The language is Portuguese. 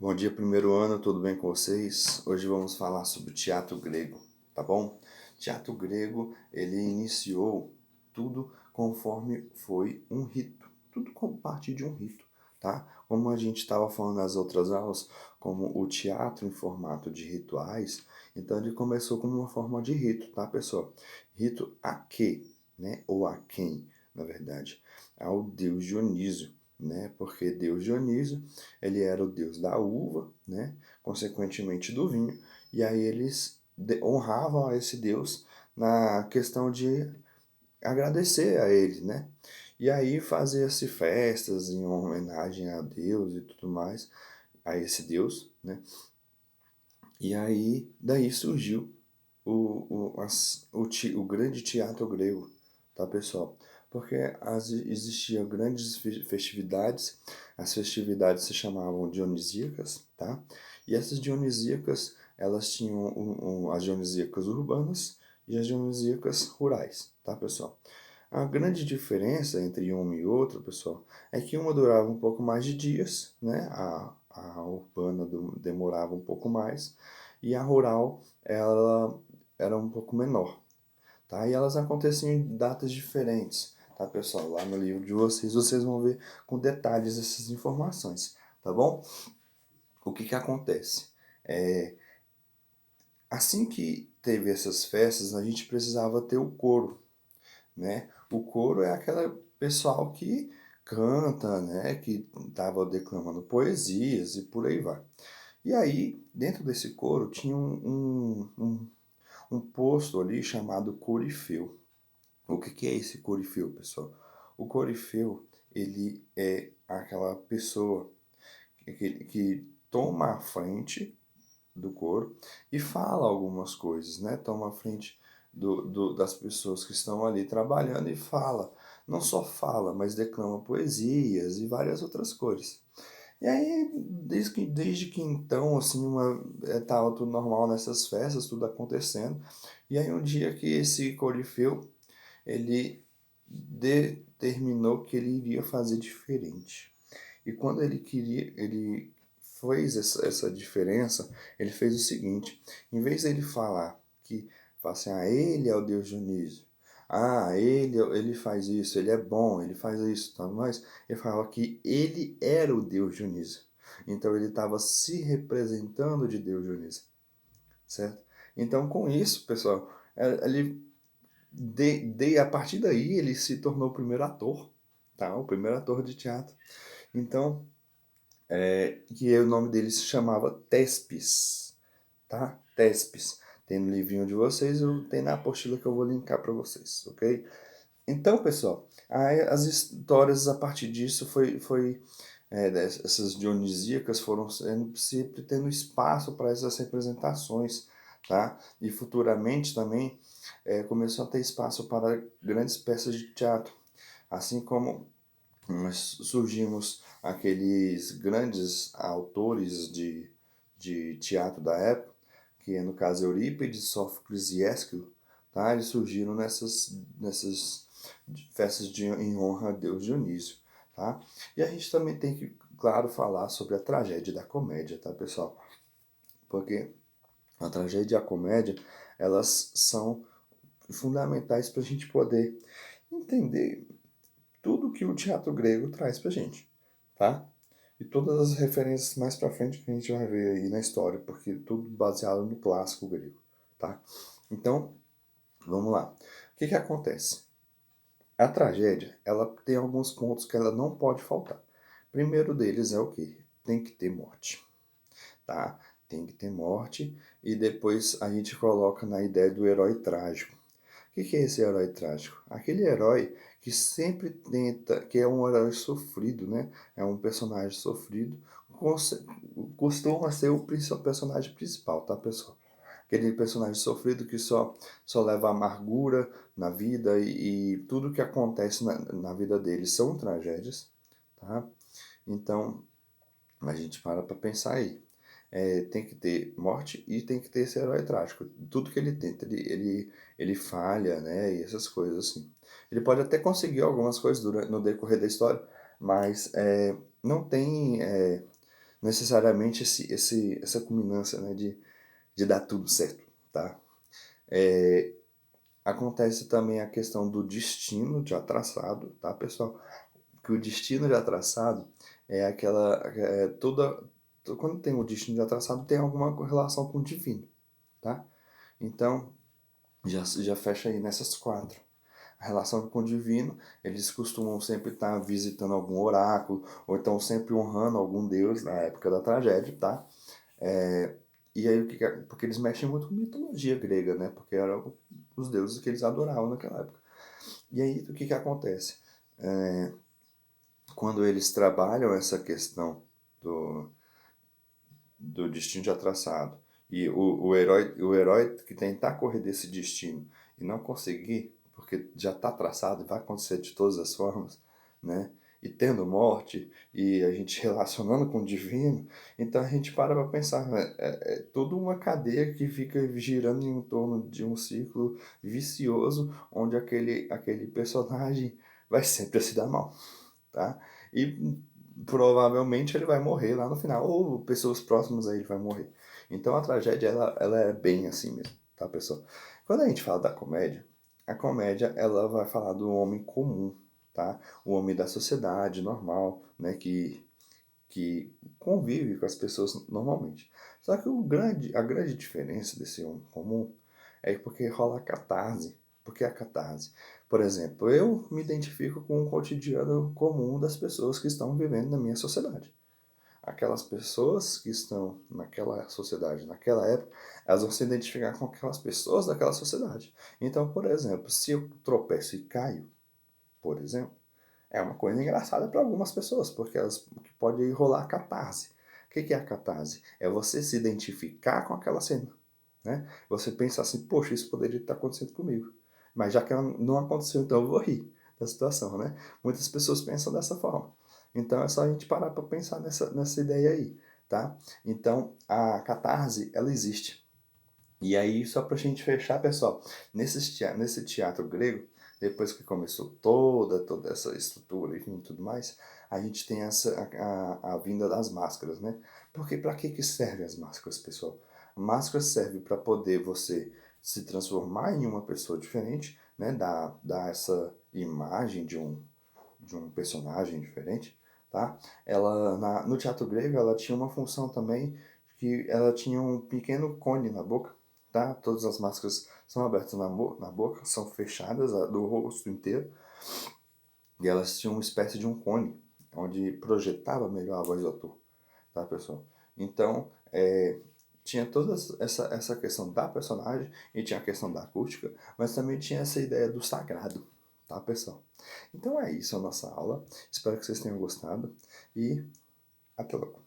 Bom dia, primeiro ano, tudo bem com vocês? Hoje vamos falar sobre o teatro grego, tá bom? Teatro grego, ele iniciou tudo conforme foi um rito, tudo como parte de um rito, tá? Como a gente estava falando nas outras aulas, como o teatro em formato de rituais, então ele começou como uma forma de rito, tá, pessoal? Rito a quê, né? Ou a quem, na verdade? Ao deus Dionísio, né? Porque deus Dionísio ele era o deus da uva, né? Consequentemente do vinho, e aí eles honravam a esse deus na questão de agradecer a ele, né? E aí fazia-se festas em homenagem a Deus e tudo mais, a esse Deus, né? E aí daí surgiu o grande teatro grego, tá, pessoal? Porque existiam grandes festividades, as festividades se chamavam dionisíacas, tá? E essas dionisíacas, elas tinham as dionisíacas urbanas e as dionisíacas rurais, tá, pessoal? A grande diferença entre uma e outra, pessoal, é que uma durava um pouco mais de dias, né? A urbana demorava um pouco mais e a rural ela era um pouco menor, tá? E elas aconteciam em datas diferentes, tá, pessoal? Lá no livro de vocês vão ver com detalhes essas informações, tá bom? O que que acontece? É, assim que teve essas festas, a gente precisava ter o coro, né? O coro é aquela pessoal que canta, né? Que estava declamando poesias e por aí vai. E aí, dentro desse coro, tinha um posto ali chamado corifeu. O que que é esse corifeu, pessoal? O corifeu, ele é aquela pessoa que toma a frente do coro e fala algumas coisas, né? Toma a frente das pessoas que estão ali trabalhando e fala. Não só fala, mas declama poesias e várias outras coisas. E aí, desde que então, assim, tava tudo normal nessas festas, tudo acontecendo. E aí um dia que esse corifeu, ele determinou que ele iria fazer diferente. E quando ele fez essa diferença, ele fez o seguinte, em vez dele falar que, fala assim, ah, ele é o Deus Dionísio, ah, ele faz isso, ele é bom, ele faz isso, tudo mais, ele falava que ele era o Deus Dionísio. Então ele estava se representando de Deus Dionísio, certo? Então com isso, pessoal, ele a partir daí ele se tornou o primeiro ator, tá? O primeiro ator de teatro. Então, que o nome dele se chamava Tespes, tá? Tespes. Tem no livrinho de vocês, tem na apostila que eu vou linkar para vocês, ok? Então, pessoal, aí as histórias a partir disso essas dionisíacas foram sempre tendo espaço para essas representações, tá? E futuramente também começou a ter espaço para grandes peças de teatro, assim como nós surgimos aqueles grandes autores de teatro da época, que no caso Eurípides, Sófocles e Ésquilo, tá? Eles surgiram nessas festas em honra a Deus Dionísio, tá? E a gente também tem que, claro, falar sobre a tragédia da comédia, tá, pessoal? Porque a tragédia e a comédia, elas são fundamentais para a gente poder entender tudo que o teatro grego traz pra gente, tá? E todas as referências mais pra frente que a gente vai ver aí na história, porque tudo baseado no clássico grego, tá? Então, vamos lá. O que que acontece? A tragédia, ela tem alguns pontos que ela não pode faltar. Primeiro deles é o quê? Tem que ter morte, tá? Tem que ter morte e depois a gente coloca na ideia do herói trágico. O que é esse herói trágico? Aquele herói que sempre tenta, que é um herói sofrido, né? É um personagem sofrido, costuma ser o personagem principal, tá, pessoal? Aquele personagem sofrido que só leva amargura na vida e tudo que acontece na vida dele são tragédias, tá? Então, a gente para pensar aí. Tem que ter morte e tem que ter esse herói trágico. Tudo que ele tenta, ele falha, né? E essas coisas assim. Ele pode até conseguir algumas coisas no decorrer da história, mas não tem necessariamente essa culminância, né, de dar tudo certo, tá? É, acontece também a questão do destino já traçado, tá, pessoal? Que o destino já traçado é aquela, quando tem o destino já traçado, tem alguma relação com o divino, tá? Então, já fecha aí nessas quatro. A relação com o divino, eles costumam sempre estar visitando algum oráculo, ou então sempre honrando algum deus na época da tragédia, tá? É, e aí, porque eles mexem muito com mitologia grega, né? Porque eram os deuses que eles adoravam naquela época. E aí, o que acontece? É, quando eles trabalham essa questão do, do destino já traçado, e o herói que tentar correr desse destino e não conseguir, porque já está traçado e vai acontecer de todas as formas, né? E tendo morte, e a gente relacionando com o divino, então a gente para pensar, né? É toda uma cadeia que fica girando em torno de um círculo vicioso, onde aquele personagem vai sempre se dar mal, tá? E provavelmente ele vai morrer lá no final, ou pessoas próximas a ele vai morrer. Então a tragédia, ela é bem assim mesmo, tá, pessoal? Quando a gente fala da comédia, a comédia, ela vai falar do homem comum, tá? O homem da sociedade normal, né, que convive com as pessoas normalmente. Só que a grande diferença desse homem comum é porque rola a catarse. Por que a catarse? Por exemplo, eu me identifico com o cotidiano comum das pessoas que estão vivendo na minha sociedade. Aquelas pessoas que estão naquela sociedade, naquela época, elas vão se identificar com aquelas pessoas daquela sociedade. Então, por exemplo, se eu tropeço e caio, por exemplo, é uma coisa engraçada para algumas pessoas, porque elas pode rolar catarse. O que é a catarse? É você se identificar com aquela cena, né? Você pensa assim, poxa, isso poderia estar acontecendo comigo. Mas já que não aconteceu, então eu vou rir da situação, né? Muitas pessoas pensam dessa forma. Então é só a gente parar para pensar nessa ideia aí, tá? Então a catarse, ela existe. E aí, só pra gente fechar, pessoal, nesse teatro grego, depois que começou toda essa estrutura e tudo mais, a gente tem a vinda das máscaras, né? Porque para que servem as máscaras, pessoal? A máscara serve para poder você se transformar em uma pessoa diferente, né? Dar essa imagem de um personagem diferente, tá? Ela, no teatro grego, ela tinha uma função também, que ela tinha um pequeno cone na boca, tá? Todas as máscaras são abertas na boca, são fechadas do rosto inteiro, e elas tinham uma espécie de um cone, onde projetava melhor a voz do ator, tá, pessoal? Então, tinha toda essa questão da personagem, e tinha a questão da acústica, mas também tinha essa ideia do sagrado, tá, pessoal? Então é isso a nossa aula, espero que vocês tenham gostado, e até logo.